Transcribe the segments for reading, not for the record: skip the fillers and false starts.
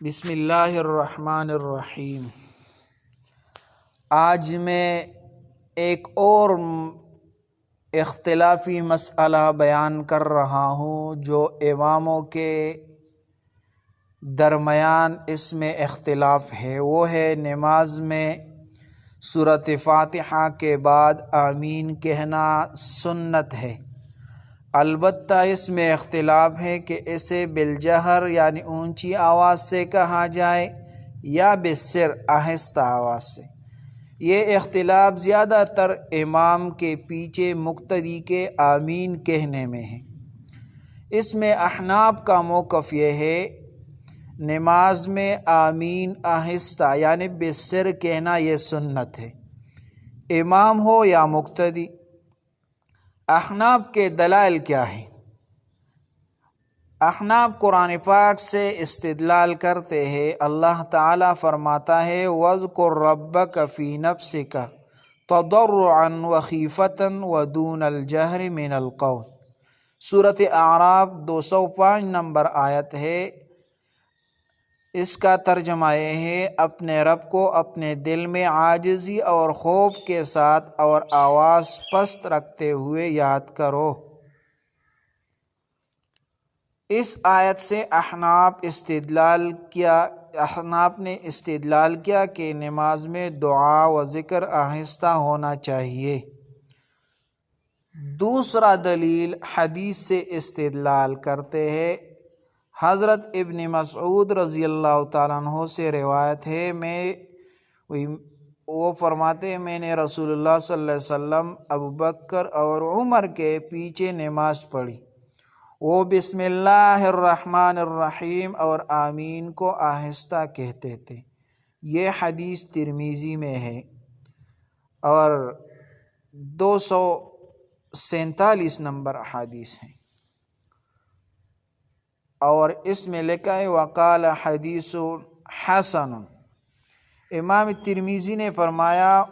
بسم اللہ الرحمن الرحیم۔ آج میں ایک اور اختلافی مسئلہ بیان کر رہا ہوں جو اماموں کے درمیان اس میں اختلاف ہے۔ وہ ہے نماز میں سورۃ فاتحہ کے بعد آمین کہنا سنت ہے، البتہ اس میں اختلاف ہے کہ اسے بالجہر یعنی اونچی آواز سے کہا جائے یا بالسر آہستہ آواز سے۔ یہ اختلاف زیادہ تر امام کے پیچھے مقتدی کے آمین کہنے میں ہے۔ اس میں احناف کا موقف یہ ہے نماز میں آمین آہستہ یعنی بالسر کہنا یہ سنت ہے، امام ہو یا مقتدی۔ احناف کے دلائل کیا ہیں؟ احناف قرآن پاک سے استدلال کرتے ہیں۔ اللہ تعالیٰ فرماتا ہے وَاذْكُرْ رَبَّكَ فِي نَفْسِكَ تَضَرُّعًا وَخِيفَةً وَدُونَ الْجَهْرِ مِنَ الْقَوْلِ۔ سورۃ اعراف 205 نمبر آیت ہے۔ اس کا ترجمہ یہ ہے اپنے رب کو اپنے دل میں عاجزی اور خوف کے ساتھ اور آواز پست رکھتے ہوئے یاد کرو۔ اس آیت سے احناف نے استدلال کیا کہ نماز میں دعا و ذکر آہستہ ہونا چاہیے۔ دوسرا دلیل حدیث سے استدلال کرتے ہیں۔ حضرت ابن مسعود رضی اللہ تعالیٰ عنہ سے روایت ہے، وہ فرماتے ہیں میں نے رسول اللہ صلی اللہ علیہ وسلم، ابوبکر اور عمر کے پیچھے نماز پڑھی، وہ بسم اللہ الرحمن الرحیم اور آمین کو آہستہ کہتے تھے۔ یہ حدیث ترمذی میں ہے اور 247 نمبر حدیث ہے، اور اس میں لکھا ہے وقال حدیث حسن۔ امام ترمذی نے فرمایا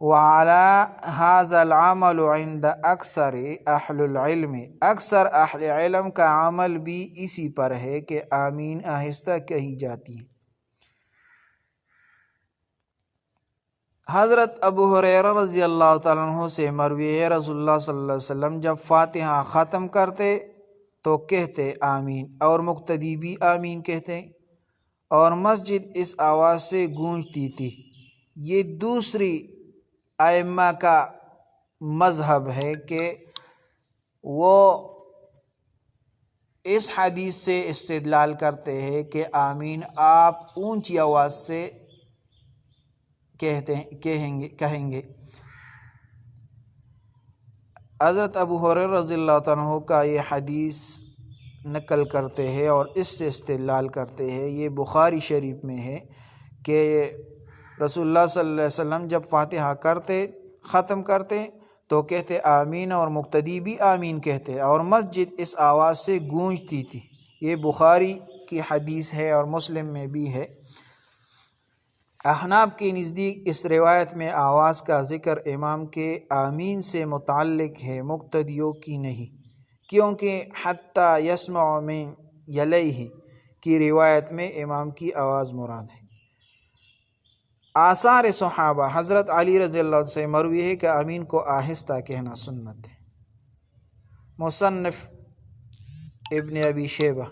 وعلى هذا العمل عند اکثر اہل العلم، اکثر اہل علم کا عمل بھی اسی پر ہے کہ آمین آہستہ کہی جاتی ہے۔ حضرت ابو ہریرہ رضی اللہ تعالیٰ عنہ سے مروی ہے رسول اللہ صلی اللہ علیہ وسلم جب فاتحہ ختم کرتے تو کہتے آمین، اور مقتدی بھی آمین کہتے، اور مسجد اس آواز سے گونجتی تھی۔ یہ دوسری ائمہ کا مذہب ہے کہ وہ اس حدیث سے استدلال کرتے ہیں کہ آمین آپ اونچی آواز سے کہیں گے۔ حضرت ابو ہریرہ رضی اللہ عنہ کا یہ حدیث نقل کرتے ہیں اور اس سے استدلال کرتے ہیں۔ یہ بخاری شریف میں ہے کہ رسول اللہ صلی اللہ علیہ وسلم جب فاتحہ ختم کرتے تو کہتے آمین، اور مقتدی بھی آمین کہتے، اور مسجد اس آواز سے گونجتی تھی۔ یہ بخاری کی حدیث ہے اور مسلم میں بھی ہے۔ احناف کے نزدیک اس روایت میں آواز کا ذکر امام کے آمین سے متعلق ہے، مقتدیوں کی نہیں، کیونکہ حتی یسمع من یلیہ کی روایت میں امام کی آواز مراد ہے۔ آثار صحابہ حضرت علی رضی اللہ عنہ سے مروی ہے کہ آمین کو آہستہ کہنا سنت ہے۔ مصنف ابن ابی شیبہ،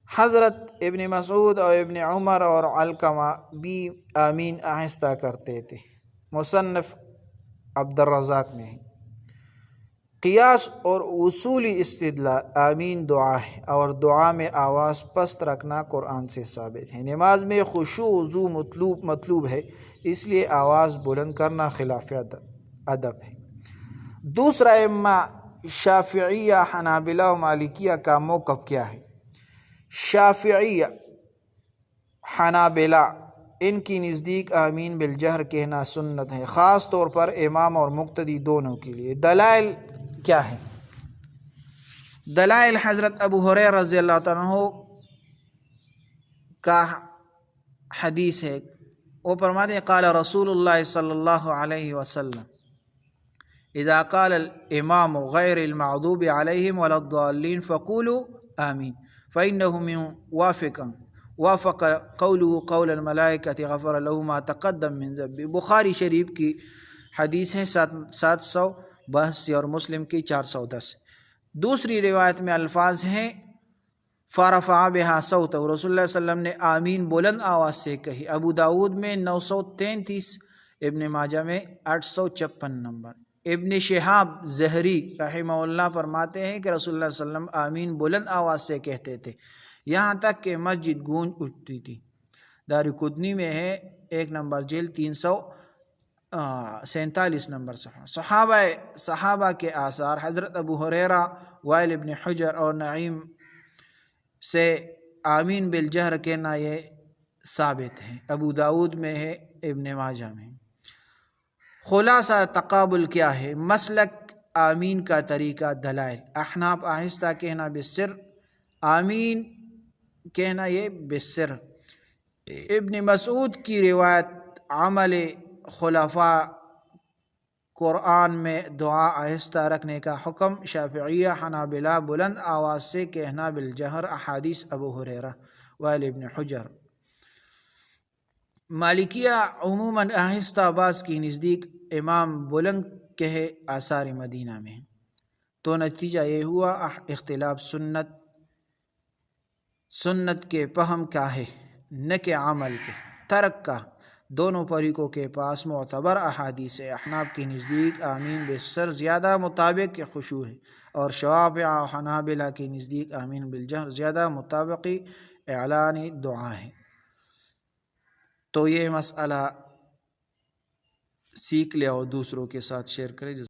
حضرت ابن مسعود اور ابن عمر اور علقمہ بھی آمین آہستہ کرتے تھے۔ مصنف عبد الرزاق میں ہے۔ قیاس اور اصولی استدلال آمین دعا ہے اور دعا میں آواز پست رکھنا قرآن سے ثابت ہے۔ نماز میں خشوع وضو مطلوب ہے، اس لیے آواز بلند کرنا خلاف ادب ہے۔ دوسرا ائمہ شافعیہ، حنابلہ و مالکیہ کا موقف کیا ہے؟ شافعیہ، حنابلہ ان کی نزدیک آمین بالجہر کہنا سنت ہے، خاص طور پر امام اور مقتدی دونوں کے لیے۔ دلائل کیا ہے؟ دلائل حضرت ابو ہریرہ رضی اللہ عنہ کا حدیث ہے، وہ فرماتے ہیں قال رسول اللہ صلی اللہ علیہ وسلم اذا قال الامام غیر المغضوب علیہم ولا الضالین فقولوا آمین فإنه من وافقا وافق قوله قول الملائکۃ غفر له ما تقدم من ذنبه، بخاری شریف کی حدیث ہے 782 اور مسلم کی 410۔ دوسری روایت میں الفاظ ہیں فرفع بها صوت، رسول اللہ صلی اللہ علیہ وسلم نے آمین بلند آواز سے کہی، ابو داود میں 933، ابن ماجہ میں 856 نمبر۔ ابن شہاب زہری رحمہ اللہ فرماتے ہیں کہ رسول اللہ صلی اللہ علیہ وسلم آمین بلند آواز سے کہتے تھے یہاں تک کہ مسجد گونج اٹھتی تھی۔ دارقطنی میں ہے 1 نمبر جلد 347 نمبر صفحہ۔ صحابہ کے آثار، حضرت ابو ہریرہ، وائل ابن حجر اور نعیم سے آمین بالجہر کہنا یہ ثابت ہے، ابو داود میں ہے، ابن ماجہ میں۔ خلاصہ تقابل کیا ہے؟ مسلک آمین کا طریقہ، دلائل: احناف آہستہ کہنا بالسر، آمین کہنا یہ بالسر۔ ابن مسعود کی روایت عمل خلفاء، قرآن میں دعا آہستہ رکھنے کا حکم۔ شافعیہ حنابلہ بلند آواز سے کہنا بالجہر، احادیث ابو ہریرہ، وائل ابن حجر۔ مالکیہ عموماً آہستہ، بعض کی نزدیک امام بلند کہے، آثار مدینہ میں۔ تو نتیجہ یہ ہوا اختلاف سنت کے فہم کا ہے، نہ کہ عمل کے، ترک کا۔ دونوں فریقوں کے پاس معتبر احادیث ہے۔ احناف کی نزدیک آمین بالسر زیادہ مطابق خشوع ہے، اور شافعیہ و حنابلہ کی نزدیک آمین بالجہر زیادہ مطابق اعلان دعا ہے۔ تو یہ مسئلہ سیکھ لے اور دوسروں کے ساتھ شیئر کرے۔